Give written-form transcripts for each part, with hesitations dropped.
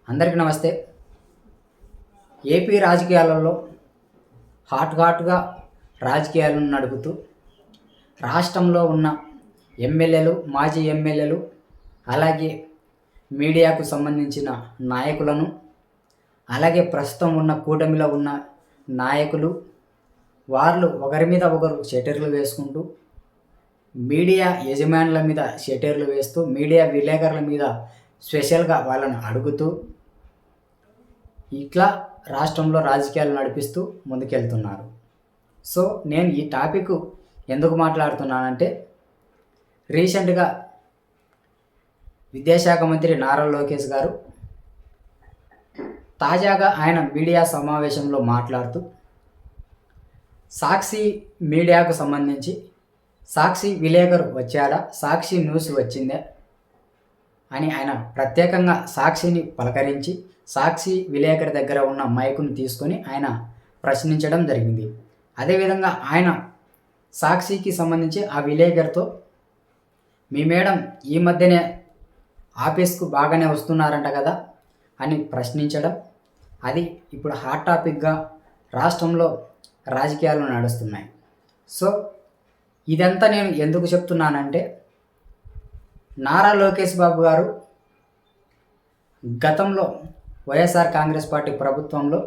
అందరికీ నమస్తే. ఏపీ రాజకీయాలలో హాట్గా రాజకీయాలను నడుపుతూ రాష్ట్రంలో ఉన్న ఎమ్మెల్యేలు, మాజీ ఎమ్మెల్యేలు, అలాగే మీడియాకు సంబంధించిన నాయకులను, అలాగే ప్రస్తుతం ఉన్న కూటమిలో ఉన్న నాయకులు, వాళ్ళు ఒకరి మీద ఒకరు సెటైర్లు వేసుకుంటూ, మీడియా యజమానుల మీద సెటైర్లు వేస్తూ, మీడియా విలేకరుల మీద స్పెషల్గా వాళ్ళని అడుగుతూ, ఇట్లా రాష్ట్రంలో రాజకీయాలు నడిపిస్తూ ముందుకెళ్తున్నారు. సో నేను ఈ టాపిక్ ఎందుకు మాట్లాడుతున్నానంటే, రీసెంట్గా విద్యాశాఖ మంత్రి నారా లోకేష్ గారు తాజాగా ఆయన మీడియా సమావేశంలో మాట్లాడుతూ సాక్షి మీడియాకు సంబంధించి సాక్షి విలేకరు వచ్చాడా, సాక్షి న్యూస్ వచ్చిందే అని ఆయన ప్రత్యేకంగా సాక్షిని పలకరించి సాక్షి విలేకరి దగ్గర ఉన్న మైకును తీసుకొని ఆయన ప్రశ్నించడం జరిగింది. అదేవిధంగా ఆయన సాక్షికి సంబంధించి ఆ విలేకరితో, మీ మేడం ఈ మధ్యనే ఆఫీస్కు బాగానే వస్తున్నారంట కదా అని ప్రశ్నించడం, అది ఇప్పుడు హాట్ టాపిక్గా రాష్ట్రంలో రాజకీయాలు నడుస్తున్నాయి. సో ఇదంతా నేను ఎందుకు చెప్తున్నానంటే, నారా లోకేష్ బాబు గారు గతంలో వైఎస్ఆర్ కాంగ్రెస్ పార్టీ ప్రభుత్వంలో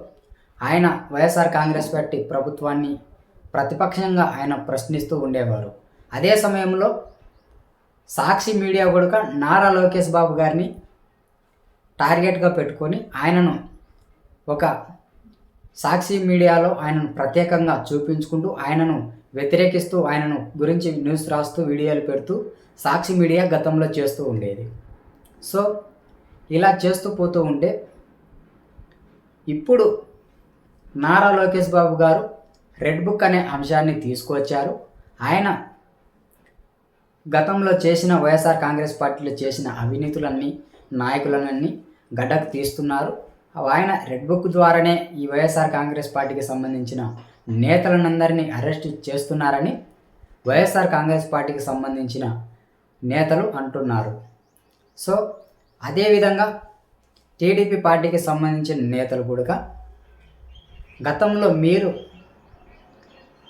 ఆయన వైఎస్ఆర్ కాంగ్రెస్ పార్టీ ప్రభుత్వాన్ని ప్రతిపక్షంగా ఆయన ప్రశ్నిస్తూ ఉండేవారు. అదే సమయంలో సాక్షి మీడియా కూడా నారా లోకేష్ బాబు గారిని టార్గెట్గా పెట్టుకొని ఆయనను ఒక సాక్షి మీడియాలో ఆయనను ప్రత్యేకంగా చూపించుకుంటూ, ఆయనను వ్యతిరేకిస్తూ, ఆయనను గురించి న్యూస్ రాస్తూ, వీడియోలు పెడుతూ సాక్షి మీడియా గతంలో చేస్తూ ఉండేది. సో ఇలా చేస్తూ పోతూ ఉంటే ఇప్పుడు నారా లోకేష్ బాబు గారు రెడ్ బుక్ అనే అంశాన్ని తీసుకువచ్చారు. ఆయన గతంలో చేసిన వైఎస్ఆర్ కాంగ్రెస్ పార్టీలో చేసిన అవినీతులన్నీ, నాయకులన్నీ గడ్డకు తీస్తున్నారు. ఆయన రెడ్ బుక్ ద్వారానే ఈ వైఎస్ఆర్ కాంగ్రెస్ పార్టీకి సంబంధించిన నేతలందరినీ అరెస్ట్ చేస్తున్నారని వైఎస్ఆర్ కాంగ్రెస్ పార్టీకి సంబంధించిన నేతలు అంటున్నారు. సో అదేవిధంగా టీడీపీ పార్టీకి సంబంధించిన నేతలు కూడా గతంలో మీరు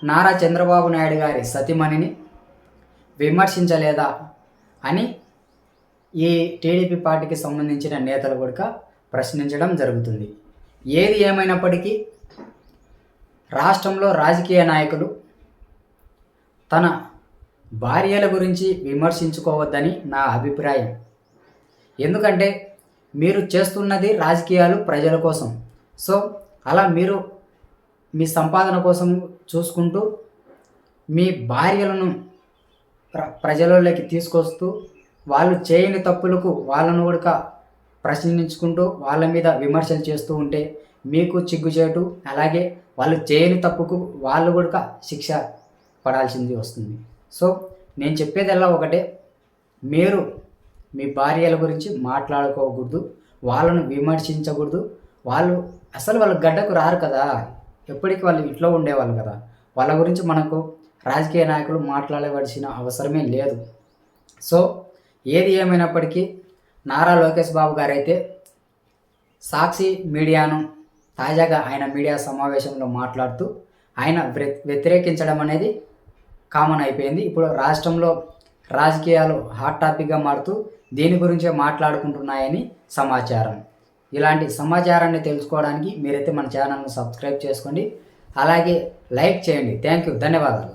నారా చంద్రబాబు నాయుడు గారి సతీమణిని విమర్శించలేదా అని ఈ టీడీపీ పార్టీకి సంబంధించిన నేతలు కూడా ప్రశ్నించడం జరుగుతుంది. ఏది ఏమైనప్పటికీ రాష్ట్రంలో రాజకీయ నాయకులు తన భార్యల గురించి విమర్శించుకోవద్దని నా అభిప్రాయం. ఎందుకంటే మీరు చేస్తున్నది రాజకీయాలు ప్రజల కోసం. సో అలా మీరు మీ సంపాదన కోసం చూసుకుంటూ మీ భార్యలను ప్రజలలోకి తీసుకొస్తూ, వాళ్ళు చేయని తప్పులకు వాళ్ళను కూడా ప్రశ్నించుకుంటూ వాళ్ళ మీద విమర్శలు చేస్తూ ఉంటే మీకు చిగ్గుచేటు, అలాగే వాళ్ళు చేయని తప్పుకు వాళ్ళు కూడా శిక్ష పడాల్సింది వస్తుంది. సో నేను చెప్పేదల్లా ఒకటే, మీరు మీ భార్యల గురించి మాట్లాడుకోకూడదు, వాళ్ళను విమర్శించకూడదు. వాళ్ళు గడ్డకు రారు కదా, ఎప్పటికీ వాళ్ళు ఇంట్లో ఉండేవాళ్ళు కదా, వాళ్ళ గురించి మనకు రాజకీయ నాయకులు మాట్లాడవలసిన అవసరమే లేదు. సో ఏది ఏమైనప్పటికీ నారా లోకేష్ బాబు గారు అయితే సాక్షి మీడియాను తాజాగా ఆయన మీడియా సమావేశంలో మాట్లాడుతూ ఆయన వ్యతిరేకించడం అనేది కామన్ అయిపోయింది. ఇప్పుడు రాష్ట్రంలో రాజకీయాలు హాట్ టాపిక్గా మారుతూ దీని గురించే మాట్లాడుకుంటున్నాయని సమాచారం. ఇలాంటి సమాచారాన్ని తెలుసుకోవడానికి మీరైతే మన ఛానల్ను సబ్స్క్రైబ్ చేసుకోండి, అలాగే లైక్ చేయండి. థ్యాంక్ యూ, ధన్యవాదాలు.